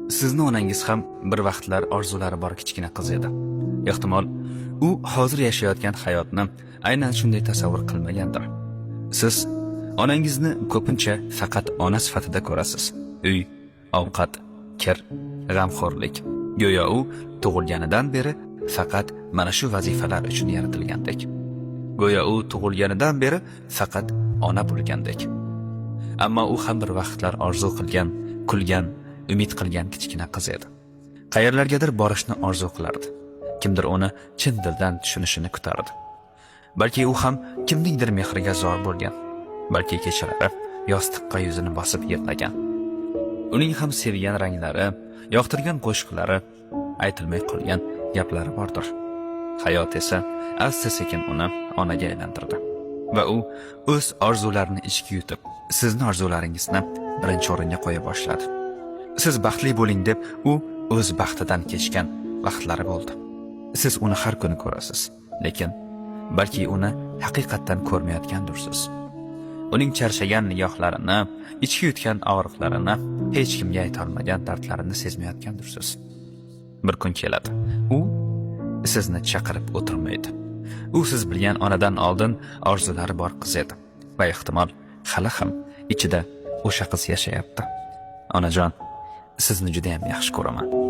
Sizni onangiz ham bir vaqtlar orzulari bor kichkina qiz edi. Ehtimol, u hozir yashayotgan hayotni aynan shunday tasavvur qilmagandir. Siz onangizni ko'pincha faqat ona sifatida ko'rasiz. Uy, ovqat, kir, g'amxo'rlik. Go'yo u tug'ilganidan beri faqat mana shu vazifalar uchun yaratilgandek. Go'yo u tug'ilganidan beri faqat ona bo'lgandek. Ammo u ham bir vaqtlar orzu qilgan, kulgan, umid qilgan kichkina qiz edi. Qayerlargadir borishni orzu qilardi. Kimdir uni chin dildan tushunishini kutardi. Balki u ham kimningdir mehriga zor bo'lgan. Balki kechalari yostiqqa yuzini bosib yig'lagan. Uning ham sevgan ranglari, yoqtirgan qo'shiqlari, aytilmay qolgan gaplari bordir. Hayot esa asta-sekin uni onaga aylantirdi. Va u o'z orzularini ichga yutib, sizni orzularingizni birinchi o'ringa qo'ya boshladi. Siz baxtli bo'ling deb u o'z baxtidan kechgan vaqtlari bo'ldi. Siz uni har kuni ko'rasiz, lekin balki uni haqiqatdan ko'rmayotgandirsiz. Uning charchagan nigohlarini, ichga yutgan og'riqlarini, hech kimga ayta olmagan dardlarini sezmayotgandirsiz. Bir kun keladi, u sizni chaqirib o'tirmaydi. U siz bilgan onadan oldin orzulari bor qiz edi va ehtimol hali ham ichida o'sha qiz yashayapti. Onajon, sizni juda ham yaxshi ko'raman.